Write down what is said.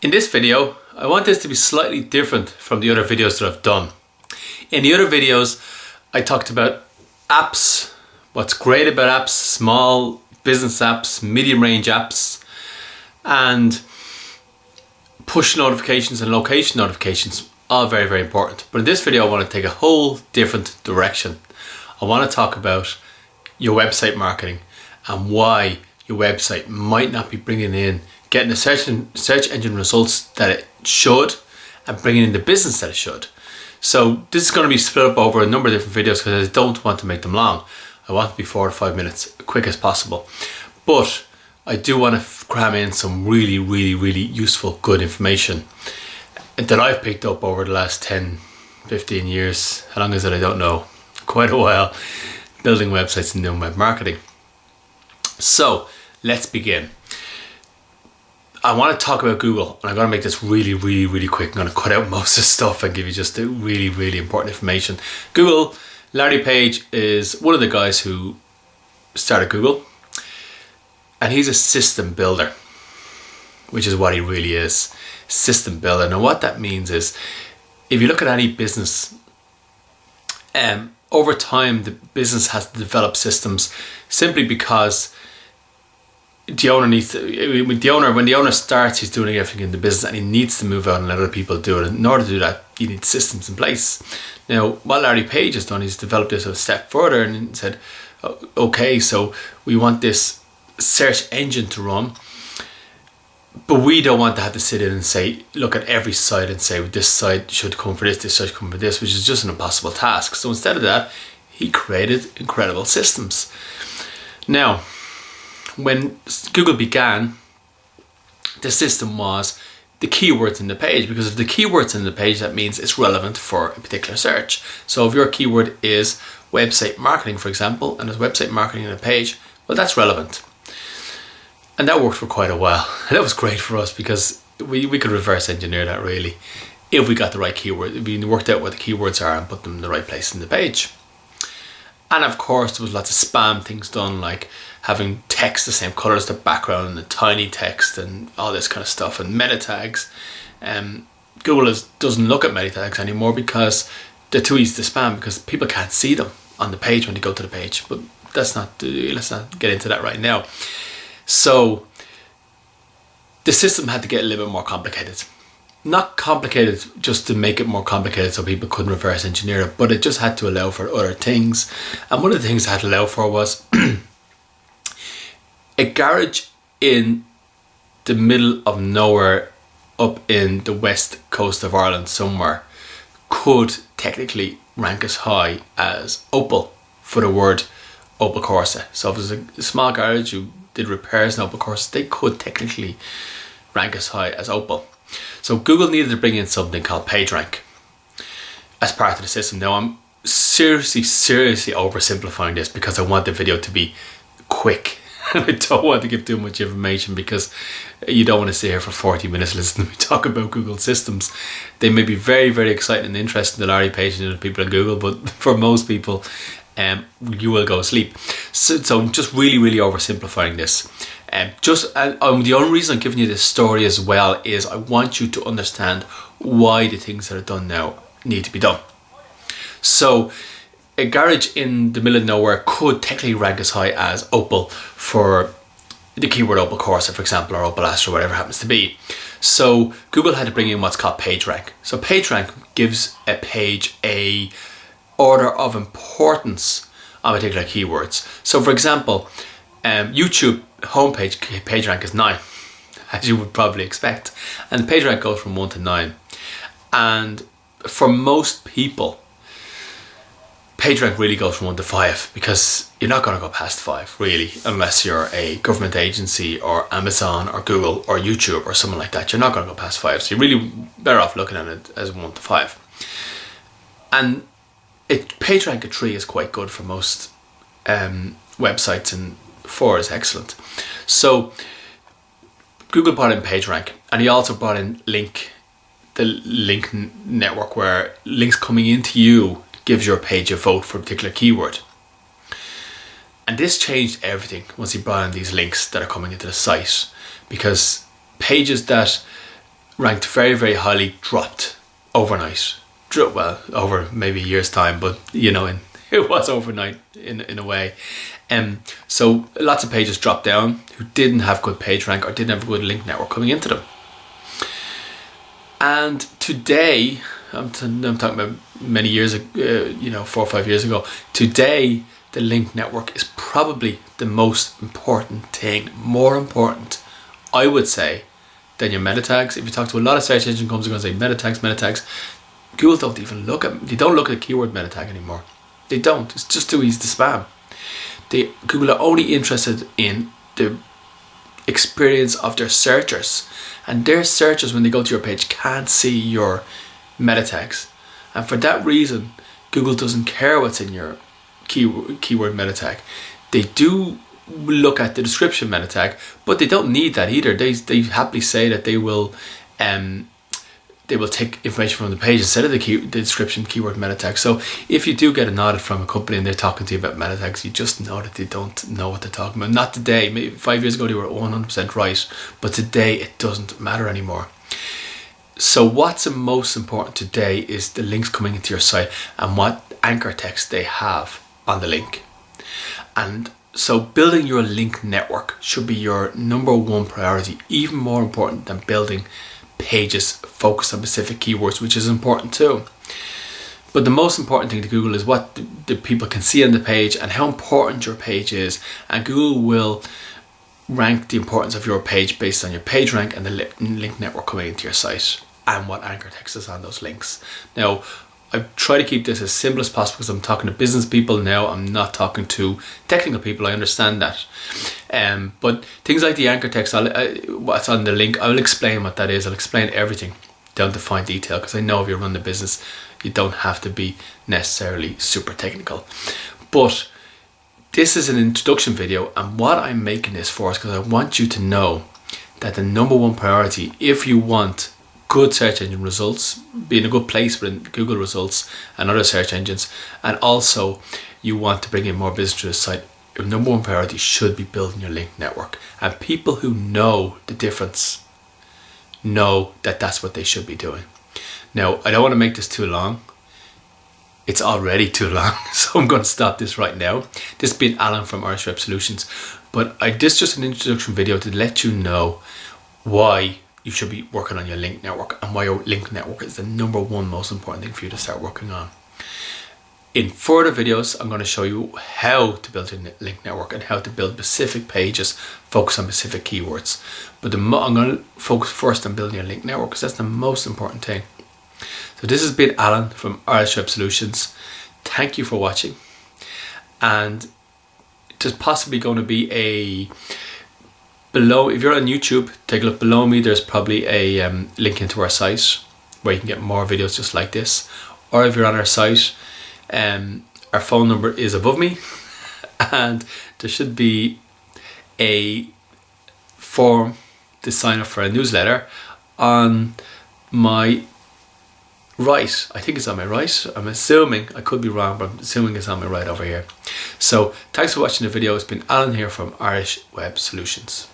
In this video, I want this to be slightly different from the other videos that I've done. In the other videos, I talked about apps, what's great about apps, small business apps, medium range apps, and push notifications and location notifications, all very, very important. But in this video, I want to take a whole different direction. I want to talk about your website marketing and why your website might not be bringing in, getting the search engine results that it should and bringing in the business that it should. So this is going to be split up over a number of different videos because I don't want to make them long. I want to be 4 to 5 minutes, quick as possible. But I do want to cram in some really useful, good information that I've picked up over the last 10, 15 years. How long is it? I don't know. Quite a while building websites and doing web marketing. So let's begin. I want to talk about Google, and I'm going to make this really quick. I'm going to cut out most of the stuff and give you just the really important information. Google, Larry Page is one of the guys who started Google, and he's a system builder, which is what he really is, system builder. Now what that means is, if you look at any business, over time the business has to develop systems simply because the owner needs to, when the owner starts, he's doing everything in the business and he needs to move out and let other people do it. And in order to do that, you need systems in place. Now, what Larry Page has done is developed this a step further and said, okay, so we want this search engine to run, but we don't want to have to sit in and say, look at every site and say, this site should come for this site should come for this, which is just an impossible task. So instead of that, he created incredible systems. Now, when Google began, the system was the keywords in the page, because if the keywords in the page, that means it's relevant for a particular search. So if your keyword is website marketing, for example, and there's website marketing in a page, well, that's relevant. And that worked for quite a while. And that was great for us because we could reverse engineer that really, if we got the right keyword, if we worked out what the keywords are and put them in the right place in the page. And of course, there was lots of spam things done, like having text the same color as the background and the tiny text and all this kind of stuff, and meta tags. Google doesn't look at meta tags anymore because they're too easy to spam, because people can't see them on the page when they go to the page. But let's not get into that right now. So the system had to get a little bit more complicated. Not complicated just to make it more complicated so people couldn't reverse engineer it, but it just had to allow for other things. And one of the things it had to allow for was a garage in the middle of nowhere up in the west coast of Ireland somewhere could technically rank as high as Opel for the word Opel Corsa. So if it was a small garage who did repairs in Opel Corsa, they could technically rank as high as Opel. So Google needed to bring in something called PageRank as part of the system. Now I'm seriously oversimplifying this because I want the video to be quick. I don't want to give too much information because you don't want to sit here for 40 minutes listening to me talk about Google systems. They may be very exciting and interesting to Larry Page and the people at Google, but for most people, you will go asleep. So I'm just really oversimplifying this. The only reason I'm giving you this story as well is I want you to understand why the things that are done now need to be done. So a garage in the middle of nowhere could technically rank as high as Opel for the keyword Opel Corsa, for example, or Opel Astra, whatever it happens to be. So Google had to bring in what's called PageRank. So PageRank gives a page a order of importance on particular keywords. So for example, YouTube homepage PageRank is 9, as you would probably expect, and PageRank goes from 1 to 9. And for most people, PageRank really goes from 1 to 5 because you're not going to go past 5 really, unless you're a government agency or Amazon or Google or YouTube or someone like that. You're not going to go past 5, so you're really better off looking at it as 1 to 5. And PageRank at 3 is quite good for most websites, and 4 is excellent. So Google brought in PageRank, and he also brought in the link network, where links coming into you gives your page a vote for a particular keyword. And this changed everything once he brought in these links that are coming into the site, because pages that ranked very, very highly, dropped overnight. Well, over maybe a year's time, but you know, it was overnight in a way. So lots of pages dropped down who didn't have good page rank or didn't have a good link network coming into them. And today, I'm talking about many years ago, 4 or 5 years ago. Today, the link network is probably the most important thing, more important, I would say, than your meta tags. If you talk to a lot of search engine companies, they're going to say meta tags. Google don't even look at, they don't look at the keyword meta tag anymore. They don't. It's just too easy to spam. Google are only interested in the experience of their searchers, and their searchers, when they go to your page, can't see your meta tags, and for that reason Google doesn't care what's in your keyword meta tag. They do look at the description meta tag, but they don't need that either. They happily say that they will take information from the page instead of the description keyword meta tag. So if you do get an audit from a company and they're talking to you about meta tags, you just know that they don't know what they're talking about. Not today. Maybe 5 years ago they were 100% right, but today it doesn't matter anymore. So what's most important today is the links coming into your site and what anchor text they have on the link. And so building your link network should be your number one priority, even more important than building pages focused on specific keywords, which is important too. But the most important thing to Google is what the people can see on the page and how important your page is, and Google will rank the importance of your page based on your page rank and the link network coming into your site and what anchor text is on those links. Now, I try to keep this as simple as possible because I'm talking to business people now. I'm not talking to technical people. I understand that. But things like the anchor text, what's on the link, I will explain what that is. I'll explain everything down to fine detail, because I know if you run the business, you don't have to be necessarily super technical. But this is an introduction video, and what I'm making this for is because I want you to know that the number one priority, if you want good search engine results, be in a good place within Google results and other search engines, and also you want to bring in more business to the site, your number one priority should be building your link network. And people who know the difference know that that's what they should be doing. Now, I don't want to make this too long. It's already too long, so I'm going to stop this right now. This has been Alan from Irish Web Solutions, but this is just an introduction video to let you know why you should be working on your link network and why your link network is the number one most important thing for you to start working on. In further videos, I'm going to show you how to build your link network and how to build specific pages focused on specific keywords. But I'm going to focus first on building your link network because that's the most important thing. So this has been Alan from Irish Web Solutions. Thank you for watching. And there's possibly going to be below, if you're on YouTube, take a look below me. There's probably a link into our site where you can get more videos just like this. Or if you're on our site, our phone number is above me, and there should be a form to sign up for a newsletter on my right. I think it's on my right. I'm assuming, I could be wrong, but I'm assuming it's on my right over here. So thanks for watching the video. It's been Alan here from Irish Web Solutions.